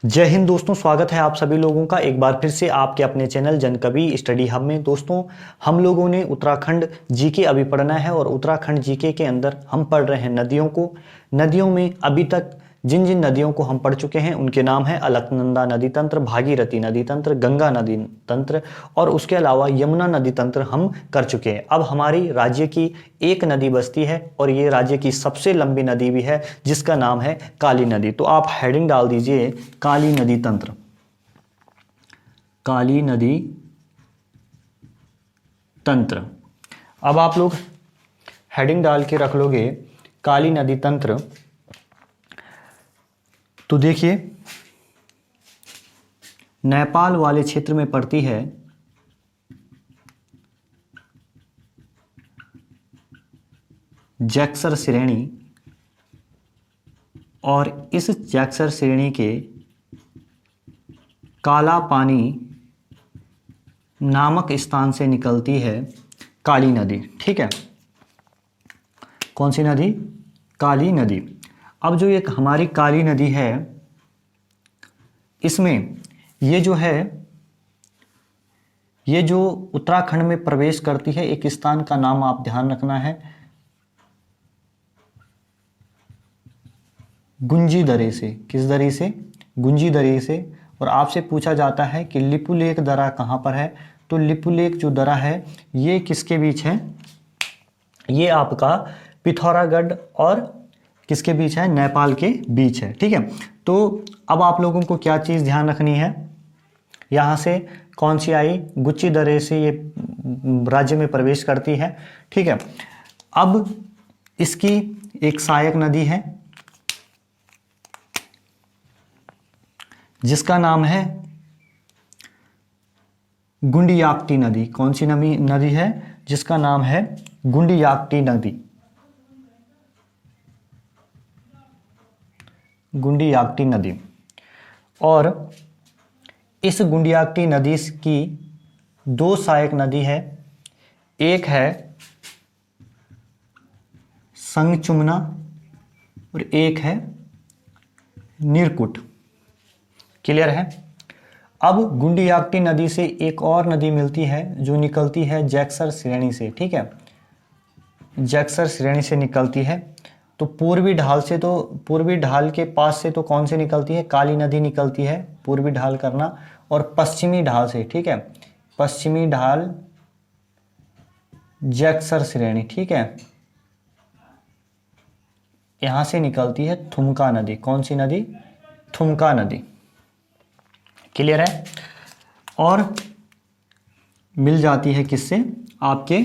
जय हिंद दोस्तों, स्वागत है आप सभी लोगों का एक बार फिर से आपके अपने चैनल जनकवि स्टडी हब में। दोस्तों, हम लोगों ने उत्तराखंड जीके अभी पढ़ना है और उत्तराखंड जीके के अंदर हम पढ़ रहे हैं नदियों को। नदियों में अभी तक जिन जिन नदियों को हम पढ़ चुके हैं उनके नाम है अलकनंदा नदी तंत्र, भागीरथी नदी तंत्र, गंगा नदी तंत्र और उसके अलावा यमुना नदी तंत्र हम कर चुके हैं। अब हमारी राज्य की एक नदी बचती है और ये राज्य की सबसे लंबी नदी भी है जिसका नाम है काली नदी। तो आप हेडिंग डाल दीजिए काली नदी तंत्र। काली नदी तंत्र। अब आप लोग हेडिंग डाल के रख लोगे काली नदी तंत्र, तो देखिए नेपाल वाले क्षेत्र में पड़ती है। जैक्सर श्रेणी और इस जैक्सर श्रेणी के काला पानी नामक स्थान से निकलती है काली नदी। ठीक है, कौन सी नदी? काली नदी। अब जो एक हमारी काली नदी है, इसमें ये जो उत्तराखंड में प्रवेश करती है, एक स्थान का नाम आप ध्यान रखना है, गुंजी दरे से। किस दरी से? गुंजी दरी से। और आपसे पूछा जाता है कि लिपुलेख दरा कहाँ पर है, तो लिपुलेख जो दरा है ये किसके बीच है? ये आपका पिथौरागढ़ और किसके बीच है? नेपाल के बीच है। ठीक है, तो अब आप लोगों को क्या चीज़ ध्यान रखनी है, यहाँ से कौन सी आई? गुच्ची दरे से ये राज्य में प्रवेश करती है। ठीक है, अब इसकी एक सहायक नदी है जिसका नाम है गुंडियाक्टी नदी। कौन सी नदी है? जिसका नाम है गुंडियाक्टी नदी। गुंडियाक्टी नदी। और इस गुंडियाक्टी नदी की दो सहायक नदी है, एक है संगचुमना और एक है निरकुट। क्लियर है? अब गुंडियाक्टी नदी से एक और नदी मिलती है जो निकलती है जैक्सर श्रेणी से। ठीक है, जैक्सर श्रेणी से निकलती है। तो पूर्वी ढाल के पास से तो कौन से निकलती है? काली नदी निकलती है। पूर्वी ढाल करना। और पश्चिमी ढाल से, ठीक है, पश्चिमी ढाल जैक्सर श्रेणी, ठीक है, यहां से निकलती है थुमका नदी। कौन सी नदी? थुमका नदी। क्लियर है? और मिल जाती है किससे? आपके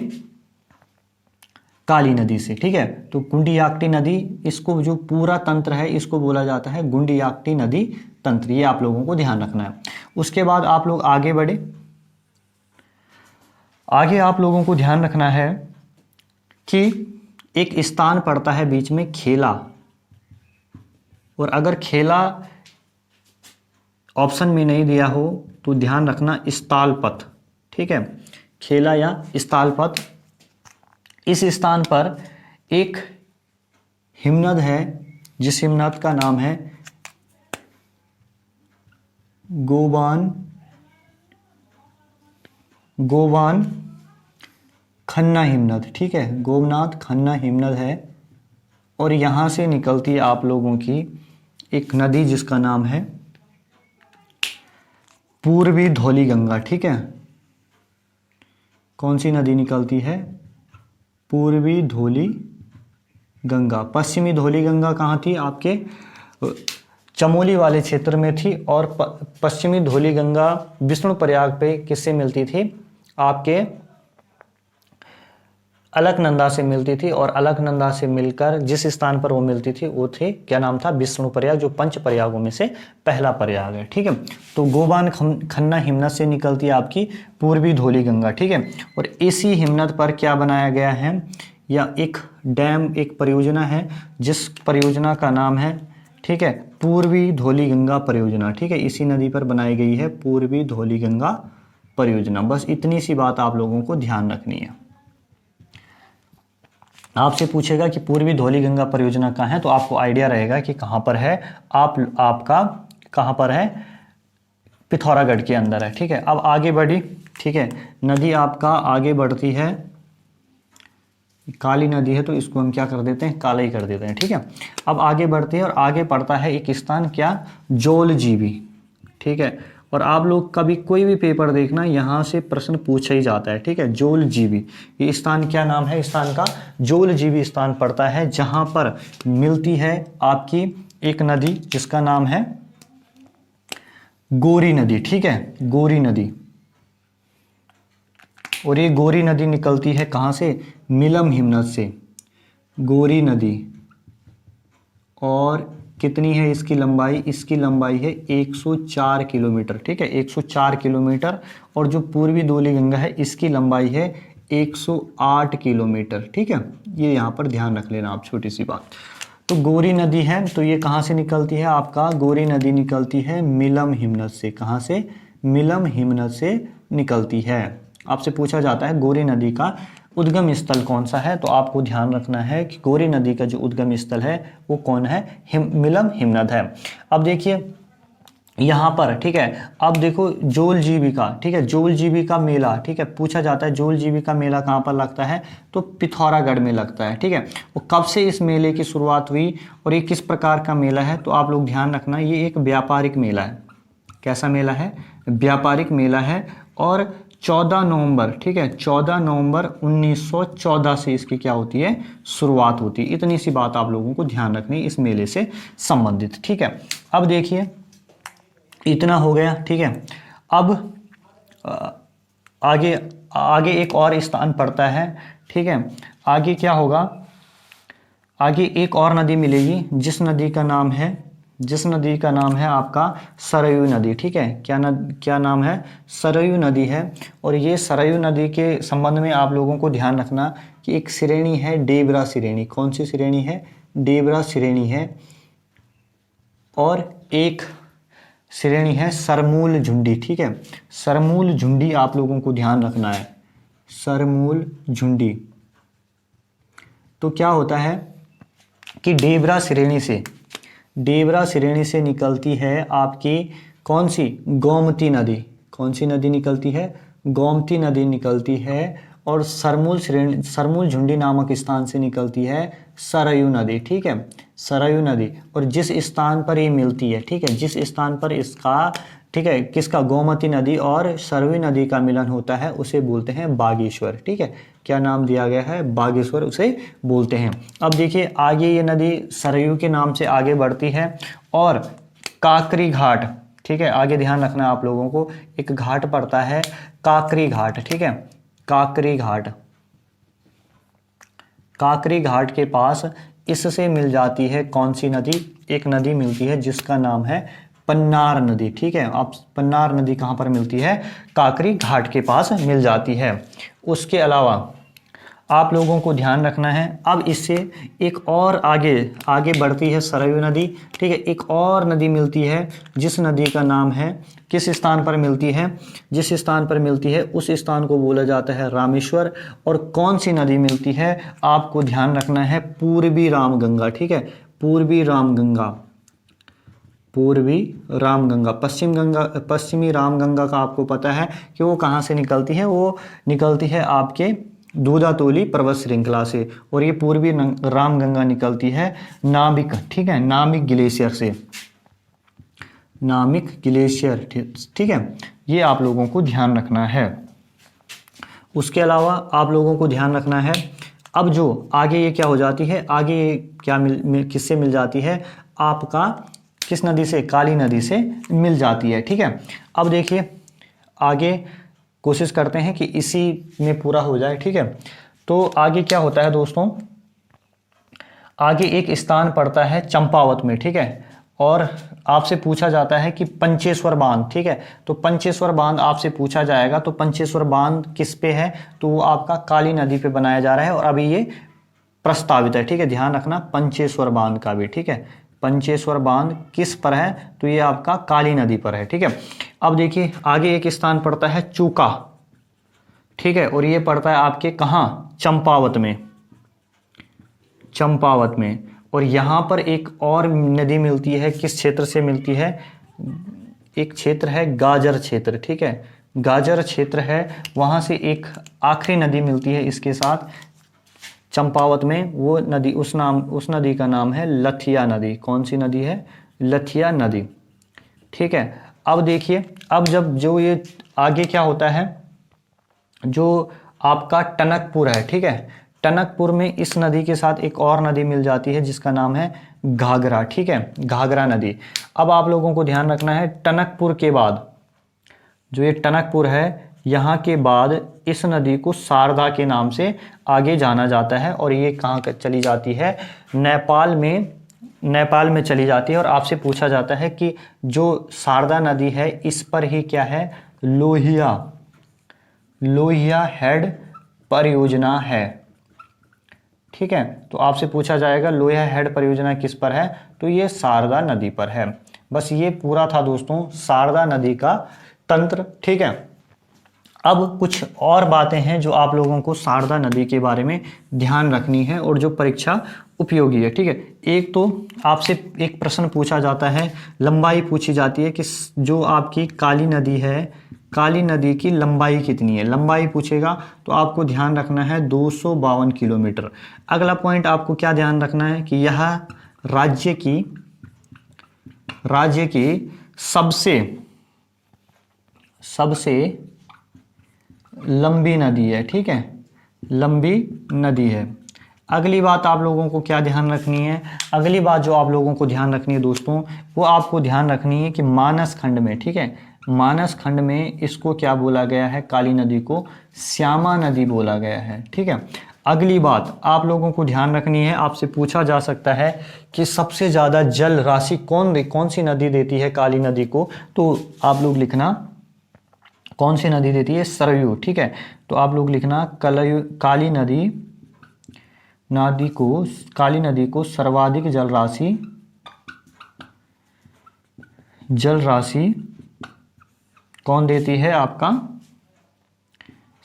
काली नदी से। ठीक है, तो गुंडियाक्टी नदी, इसको जो पूरा तंत्र है इसको बोला जाता है गुंडियाक्टी नदी तंत्र। ये आप लोगों को ध्यान रखना है। उसके बाद आप लोग आगे बढ़े। आगे आप लोगों को ध्यान रखना है कि एक स्थान पड़ता है बीच में, खेला। और अगर खेला ऑप्शन में नहीं दिया हो तो ध्यान रखना स्थालपथ। ठीक है, खेला या स्थालपथ। इस स्थान पर एक हिमनद है जिस हिमनद का नाम है गोवान खन्ना हिमनद। ठीक है, गोवनाथ खन्ना हिमनद है। और यहाँ से निकलती है आप लोगों की एक नदी जिसका नाम है पूर्वी धौली गंगा। ठीक है, कौन सी नदी निकलती है? पूर्वी धौली गंगा। पश्चिमी धौली गंगा कहाँ थी? आपके चमोली वाले क्षेत्र में थी। और पश्चिमी धौली गंगा विष्णुप्रयाग पे किससे मिलती थी? आपके अलकनंदा से मिलती थी। और अलकनंदा से मिलकर जिस स्थान पर वो मिलती थी वो थे, क्या नाम था? विष्णुप्रयाग, जो पंच प्रयागों में से पहला प्रयाग है। ठीक है, तो गोबान खन्ना हिमनद से निकलती है आपकी पूर्वी धौली गंगा। ठीक है, और इसी हिमनद पर क्या बनाया गया है? या एक डैम, एक परियोजना है जिस परियोजना का नाम है, ठीक है, पूर्वी धौली गंगा परियोजना। ठीक है, इसी नदी पर बनाई गई है पूर्वी धौली गंगा परियोजना। बस इतनी सी बात आप लोगों को ध्यान रखनी है। आपसे पूछेगा कि पूर्वी धौली गंगा परियोजना कहाँ है, तो आपको आइडिया रहेगा कि कहाँ पर है। आपका कहाँ पर है, पिथौरागढ़ के अंदर है। ठीक है, अब आगे बढ़ी। ठीक है, नदी आपका आगे बढ़ती है, काली नदी है तो इसको हम क्या कर देते हैं, काला ही कर देते हैं। ठीक है, अब आगे बढ़ते हैं और आगे पड़ता है एक स्थान, क्या, जोलजीबी। ठीक है, और आप लोग कभी कोई भी पेपर देखना, यहाँ से प्रश्न पूछा ही जाता है। ठीक है, जोलजीबी, ये स्थान क्या नाम है, स्थान का जोलजीबी स्थान पड़ता है, जहाँ पर मिलती है आपकी एक नदी जिसका नाम है गोरी नदी। ठीक है, गोरी नदी, और ये गोरी नदी निकलती है कहाँ से, मिलम हिमनद से। गोरी नदी, और कितनी है इसकी लंबाई, इसकी लंबाई है 104 किलोमीटर। ठीक है, 104 किलोमीटर, और जो पूर्वी धौली गंगा है इसकी लंबाई है 108 किलोमीटर। ठीक है, ये यहाँ पर ध्यान रख लेना आप, छोटी सी बात। तो गोरी नदी है तो ये कहाँ से निकलती है, आपका गोरी नदी निकलती है मिलम हिमनद से। कहाँ से, मिलम हिमनद से निकलती है। आपसे पूछा जाता है गोरी नदी का उद्गम स्थल कौन सा है, तो आपको ध्यान रखना है कि गोरी नदी का जो उद्गम स्थल है वो कौन है, मिलम हिमनद है। अब देखिए यहाँ पर, ठीक है, अब देखो जोलजीबी, ठीक है, जोलजीबी का मेला, ठीक है, पूछा जाता है जोलजीबी का मेला कहाँ पर लगता है, तो पिथौरागढ़ में लगता है। ठीक है, वो कब से इस मेले की शुरुआत हुई और ये किस प्रकार का मेला है, तो आप लोग ध्यान रखना, ये एक व्यापारिक मेला है। कैसा मेला है, व्यापारिक मेला है, और 14 नवंबर, ठीक है, 14 नवंबर 1914 से इसकी क्या होती है, शुरुआत होती है। इतनी सी बात आप लोगों को ध्यान रखनी इस मेले से संबंधित। ठीक है, अब देखिए इतना हो गया। ठीक है, अब आगे आगे एक और स्थान पड़ता है। ठीक है, आगे क्या होगा, आगे एक और नदी मिलेगी जिस नदी का नाम है आपका सरयू नदी। ठीक है, क्या नाम है, सरयू नदी है। और ये सरयू नदी के संबंध में आप लोगों को ध्यान रखना कि एक श्रेणी है डेबरा श्रेणी। कौन सी श्रेणी है, डेबरा श्रेणी है, और एक श्रेणी है सरमूल झुंडी। ठीक है, सरमूल झुंडी आप लोगों को ध्यान रखना है, सरमूल झुंडी। तो क्या होता है कि डेबरा श्रेणी से निकलती है आपकी कौन सी, गोमती नदी। कौन सी नदी निकलती है, गोमती नदी निकलती है, और सरमूल झुंडी नामक स्थान से निकलती है सरयू नदी। ठीक है, सरयू नदी, और जिस स्थान पर ये मिलती है, ठीक है, जिस स्थान पर इसका, ठीक है, किसका, गोमती नदी और सरयू नदी का मिलन होता है उसे बोलते हैं बागेश्वर। ठीक है, क्या नाम दिया गया है, बागेश्वर उसे बोलते हैं। अब देखिए आगे ये नदी सरयू के नाम से आगे बढ़ती है, और काकरी घाट, ठीक है, आगे ध्यान रखना आप लोगों को, एक घाट पड़ता है काकरी घाट। ठीक है, काकरी घाट के पास इससे मिल जाती है कौन सी नदी, एक नदी मिलती है जिसका नाम है पन्नार नदी। ठीक है, आप पन्नार नदी कहाँ पर मिलती है, काकरी घाट के पास मिल जाती है। उसके अलावा आप लोगों को ध्यान रखना है, अब इससे एक और आगे बढ़ती है सरयू नदी। ठीक है, एक और नदी मिलती है जिस नदी का नाम है, किस स्थान पर मिलती है, जिस स्थान पर मिलती है उस स्थान को बोला जाता है रामेश्वर। और कौन सी नदी मिलती है, आपको ध्यान रखना है, पूर्वी रामगंगा। ठीक है, पूर्वी रामगंगा, पश्चिमी रामगंगा का आपको पता है कि वो कहाँ से निकलती है, वो निकलती है आपके दूधातोली पर्वत श्रृंखला से, और ये पूर्वी रामगंगा निकलती है नामिक, ठीक है, नामिक ग्लेशियर से, नामिक ग्लेशियर। ठीक है, ये आप लोगों को ध्यान रखना है। उसके अलावा आप लोगों को ध्यान रखना है, अब जो आगे ये क्या हो जाती है, आगे ये क्या किससे मिल जाती है, आपका किस नदी से, काली नदी से मिल जाती है। ठीक है, अब देखिए आगे कोशिश करते हैं कि इसी में पूरा हो जाए। ठीक है, तो आगे क्या होता है दोस्तों, आगे एक स्थान पड़ता है चंपावत में। ठीक है, और आपसे पूछा जाता है कि पंचेश्वर बांध। ठीक है, तो पंचेश्वर बांध आपसे पूछा जाएगा, तो पंचेश्वर बांध किस पे है, तो वो आपका काली नदी पे बनाया जा रहा है, और अभी ये प्रस्तावित है। ठीक है, ध्यान रखना पंचेश्वर बांध का भी। ठीक है, पंचेश्वर बांध किस पर है, तो ये आपका काली नदी पर है। ठीक है, अब देखिए आगे एक स्थान पड़ता है चूका। ठीक है, और ये पड़ता है आपके कहाँ, चंपावत में, और यहाँ पर एक और नदी मिलती है, किस क्षेत्र से मिलती है, एक क्षेत्र है गाजर क्षेत्र, ठीक है, गाजर क्षेत्र है, वहाँ से एक आखिरी नदी मिलती है इसके साथ चंपावत में, वो नदी उस नदी का नाम है लथिया नदी। कौन सी नदी है? लथिया नदी, ठीक है। अब देखिए, अब जब जो ये आगे क्या होता है, जो आपका टनकपुर है, ठीक है, टनकपुर में इस नदी के साथ एक और नदी मिल जाती है जिसका नाम है घाघरा, ठीक है, घाघरा नदी। अब आप लोगों को ध्यान रखना है, टनकपुर के बाद जो ये टनकपुर है, यहाँ के बाद इस नदी को शारदा के नाम से आगे जाना जाता है, और ये कहाँ चली जाती है? नेपाल में चली जाती है। और आपसे पूछा जाता है कि जो शारदा नदी है इस पर ही क्या है? लोहिया हेड परियोजना है, ठीक है। तो आपसे पूछा जाएगा लोहिया हेड परियोजना किस पर है? तो ये शारदा नदी पर है। बस ये पूरा था दोस्तों शारदा नदी का तंत्र, ठीक है। अब कुछ और बातें हैं जो आप लोगों को शारदा नदी के बारे में ध्यान रखनी है और जो परीक्षा उपयोगी है, ठीक है। एक तो आपसे एक प्रश्न पूछा जाता है, लंबाई पूछी जाती है कि जो आपकी काली नदी है, काली नदी की लंबाई कितनी है? लंबाई पूछेगा तो आपको ध्यान रखना है 252 किलोमीटर। अगला पॉइंट आपको क्या ध्यान रखना है कि यह राज्य की सबसे लंबी नदी है, ठीक है, लंबी नदी है। अगली बात आप लोगों को क्या ध्यान रखनी है? अगली बात जो आप लोगों को ध्यान रखनी है दोस्तों, वो आपको ध्यान रखनी है कि मानस खंड में, ठीक है, मानस खंड में इसको क्या बोला गया है? काली नदी को श्यामा नदी बोला गया है, ठीक है। अगली बात आप लोगों को ध्यान रखनी है, आपसे पूछा जा सकता है कि सबसे ज़्यादा जल राशि कौन सी नदी देती है काली नदी को? तो आप लोग लिखना कौन सी नदी देती है? सरयू, ठीक है। तो आप लोग लिखना काली नदी को सर्वाधिक जल राशि कौन देती है? आपका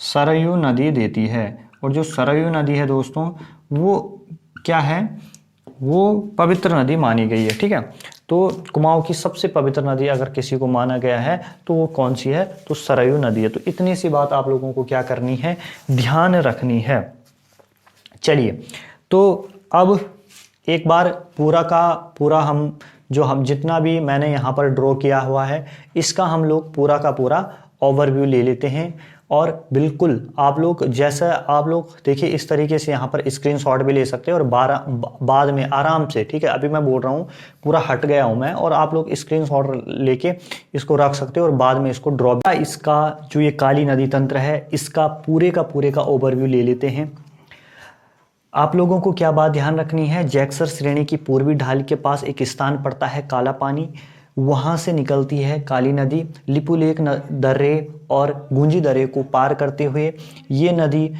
सरयू नदी देती है। और जो सरयू नदी है दोस्तों, वो क्या है? वो पवित्र नदी मानी गई है, ठीक है। तो कुमाऊं की सबसे पवित्र नदी अगर किसी को माना गया है तो वो कौन सी है? तो सरयू नदी है। तो इतनी सी बात आप लोगों को क्या करनी है? ध्यान रखनी है। चलिए, तो अब एक बार पूरा का पूरा हम जितना भी मैंने यहाँ पर ड्रॉ किया हुआ है, इसका हम लोग पूरा का पूरा ओवरव्यू ले लेते हैं। और बिल्कुल आप लोग जैसा आप लोग देखिए, इस तरीके से यहाँ पर स्क्रीनशॉट भी ले सकते हैं और बाद में आराम से, ठीक है, अभी मैं बोल रहा हूँ पूरा हट गया हूँ मैं, और आप लोग स्क्रीनशॉट लेके इसको रख सकते हो और बाद में इसको ड्रॉ। इसका जो ये काली नदी तंत्र है, इसका पूरे का ओवरव्यू ले लेते हैं। आप लोगों को क्या बात ध्यान रखनी है? जैक्सर श्रेणी की पूर्वी ढाल के पास एक स्थान पड़ता है काला पानी, वहाँ से निकलती है काली नदी। लिपुलेख दर्रे और गुंजी दर्रे को पार करते हुए ये नदी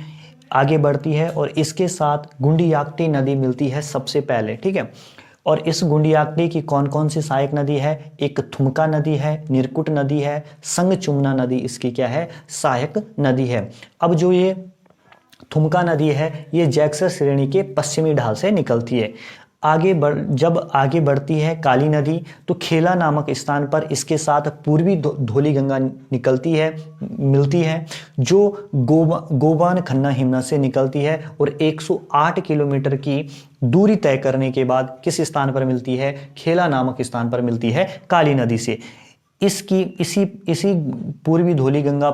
आगे बढ़ती है और इसके साथ गुंडियाक्टी नदी मिलती है सबसे पहले, ठीक है। और इस गुंडियाक्टी की कौन कौन सी सहायक नदी है? एक थुमका नदी है, निरकुट नदी है, संगचुमना नदी इसकी क्या है? सहायक नदी है। अब जो ये थुमका नदी है, ये जैक्सर श्रेणी के पश्चिमी ढाल से निकलती है। जब आगे बढ़ती है काली नदी तो खेला नामक स्थान पर इसके साथ पूर्वी धौली गंगा मिलती है, जो गोबान खन्ना हिमना से निकलती है और 108 किलोमीटर की दूरी तय करने के बाद किस स्थान पर मिलती है? खेला नामक स्थान पर मिलती है काली नदी से। इसी पूर्वी धौली गंगा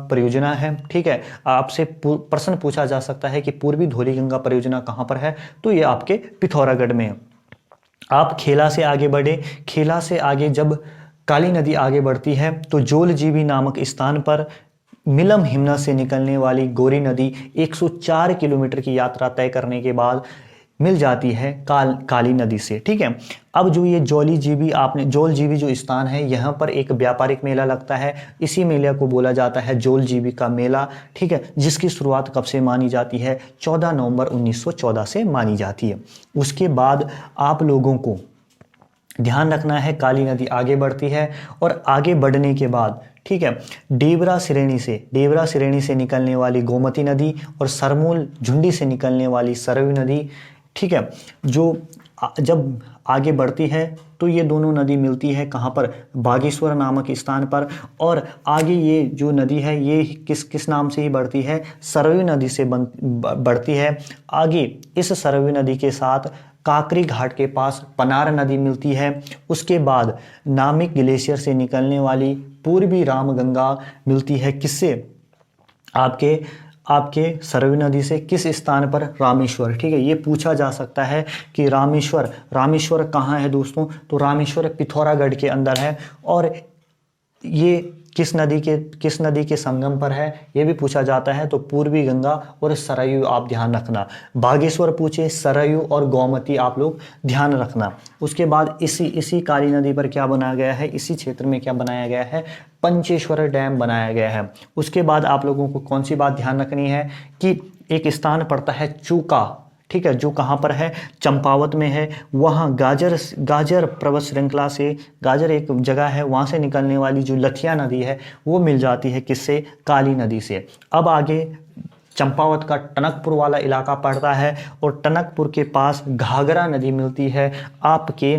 परियोजना है, ठीक है। आपसे प्रश्न पूछा जा सकता है कि पूर्वी धौली गंगा परियोजना कहाँ पर है? तो ये आपके पिथौरागढ़ में है। आप खेला से आगे बढ़े, खेला से आगे जब काली नदी आगे बढ़ती है तो जोलजीबी नामक स्थान पर मिलम हिमना से निकलने वाली गोरी नदी 104 किलोमीटर की यात्रा तय करने के बाद मिल जाती है काली नदी से, ठीक है। अब जो ये जोलजीबी जो स्थान है, यहाँ पर एक व्यापारिक मेला लगता है। इसी मेले को बोला जाता है जोलजीबी का मेला, ठीक है, जिसकी शुरुआत कब से मानी जाती है? 14 नवंबर 1914 से मानी जाती है। उसके बाद आप लोगों को ध्यान रखना है, काली नदी आगे बढ़ती है और आगे बढ़ने के बाद, ठीक है, डेवरा श्रेणी से निकलने वाली गोमती नदी और सरमूल झुंडी से निकलने वाली सरयू नदी, ठीक है, जो जब आगे बढ़ती है तो ये दोनों नदी मिलती है कहाँ पर, बागेश्वर नामक स्थान पर। और आगे ये जो नदी है ये किस किस नाम से ही बढ़ती है, सरयू नदी से बढ़ती है। आगे इस सरयू नदी के साथ काकरी घाट के पास पनार नदी मिलती है। उसके बाद नामिक ग्लेशियर से निकलने वाली पूर्वी रामगंगा मिलती है, किससे, आपके सरयू नदी से। किस स्थान पर, रामेश्वर। ठीक है, ये पूछा जा सकता है कि रामेश्वर कहाँ है दोस्तों, तो रामेश्वर पिथौरागढ़ के अंदर है। और ये किस नदी के संगम पर है, ये भी पूछा जाता है, तो पूर्वी गंगा और सरयू आप ध्यान रखना। बागेश्वर पूछे, सरयू और गोमती आप लोग ध्यान रखना। उसके बाद इसी काली नदी पर क्या बनाया गया है, इसी क्षेत्र में क्या बनाया गया है, पंचेश्वर डैम बनाया गया है। उसके बाद आप लोगों को कौन सी बात ध्यान रखनी है कि एक स्थान पड़ता है चूका, ठीक है, जो कहाँ पर है, चंपावत में है। वहाँ गाजर पर्वत श्रृंखला से, गाजर एक जगह है, वहाँ से निकलने वाली जो लठिया नदी है वो मिल जाती है किससे, काली नदी से। अब आगे चंपावत का टनकपुर वाला इलाका पड़ता है और टनकपुर के पास घाघरा नदी मिलती है आपके,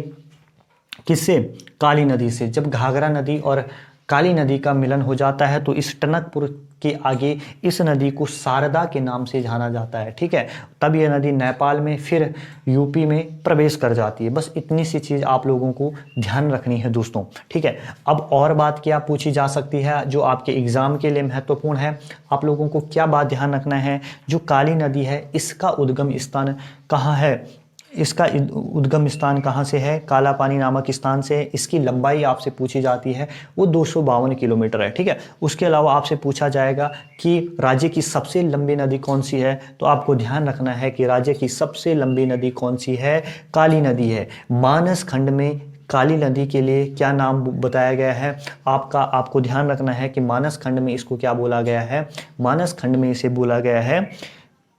किससे, काली नदी से। जब घाघरा नदी और काली नदी का मिलन हो जाता है तो इस टनकपुर के आगे इस नदी को शारदा के नाम से जाना जाता है। ठीक है, तब यह नदी नेपाल में फिर यूपी में प्रवेश कर जाती है। बस इतनी सी चीज़ आप लोगों को ध्यान रखनी है दोस्तों। ठीक है, अब और बात क्या पूछी जा सकती है जो आपके एग्जाम के लिए महत्वपूर्ण है, आप लोगों को क्या बात ध्यान रखना है, जो काली नदी है इसका उद्गम स्थान कहाँ है, इसका उद्गम स्थान कहाँ से है, काला पानी नामक स्थान से है। इसकी लंबाई आपसे पूछी जाती है, वो 252 किलोमीटर है। ठीक है, उसके अलावा आपसे पूछा जाएगा कि राज्य की सबसे लंबी नदी कौन सी है, तो आपको ध्यान रखना है कि राज्य की सबसे लंबी नदी कौन सी है, काली नदी है। मानस खंड में काली नदी के लिए क्या नाम बताया गया है, आपको ध्यान रखना है कि मानस खंड में इसको क्या बोला गया है, मानस खंड में इसे बोला गया है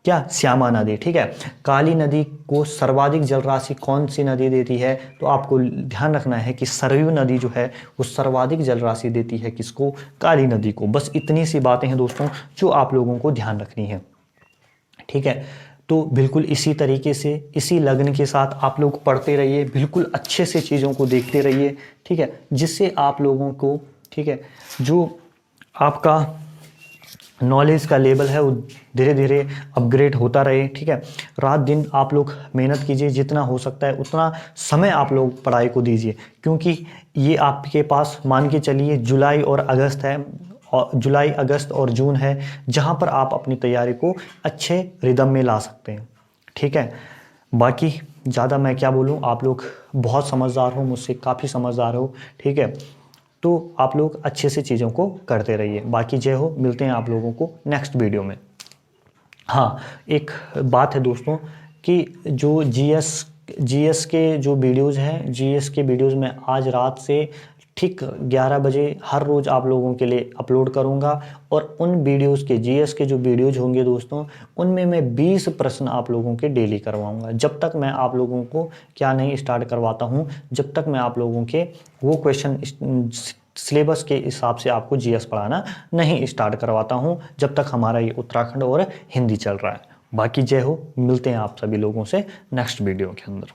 क्या, श्यामा नदी। ठीक है, काली नदी को सर्वाधिक जलराशि कौन सी नदी देती है, तो आपको ध्यान रखना है कि सरयू नदी जो है वो सर्वाधिक जलराशि देती है किसको, काली नदी को। बस इतनी सी बातें हैं दोस्तों जो आप लोगों को ध्यान रखनी है। ठीक है, तो बिल्कुल इसी तरीके से, इसी लगन के साथ आप लोग पढ़ते रहिए, बिल्कुल अच्छे से चीज़ों को देखते रहिए। ठीक है, जिससे आप लोगों को, ठीक है, जो आपका नॉलेज का लेवल है वो धीरे धीरे अपग्रेड होता रहे। ठीक है, रात दिन आप लोग मेहनत कीजिए, जितना हो सकता है उतना समय आप लोग पढ़ाई को दीजिए, क्योंकि ये आपके पास मान के चलिए जुलाई और अगस्त है, और जुलाई अगस्त और जून है, जहां पर आप अपनी तैयारी को अच्छे रिदम में ला सकते हैं। ठीक है, बाकी ज़्यादा मैं क्या बोलूँ, आप लोग बहुत समझदार हो, मुझसे काफ़ी समझदार हो। ठीक है, तो आप लोग अच्छे से चीज़ों को करते रहिए। बाकी जय हो, मिलते हैं आप लोगों को नेक्स्ट वीडियो में। हाँ, एक बात है दोस्तों कि जो जीएस के जो वीडियोज़ हैं, जीएस के वीडियोज़ में आज रात से ठीक 11 बजे हर रोज़ आप लोगों के लिए अपलोड करूंगा। और उन वीडियोज़ के, जीएस के जो वीडियोज़ होंगे दोस्तों, उनमें मैं 20 प्रश्न आप लोगों के डेली करवाऊंगा। जब तक मैं आप लोगों को क्या नहीं स्टार्ट करवाता हूं, जब तक मैं आप लोगों के वो क्वेश्चन सिलेबस के हिसाब से आपको जीएस पढ़ाना नहीं स्टार्ट करवाता हूं, जब तक हमारा ये उत्तराखंड और हिंदी चल रहा है। बाकी जय हो, मिलते हैं आप सभी लोगों से नेक्स्ट वीडियो के अंदर।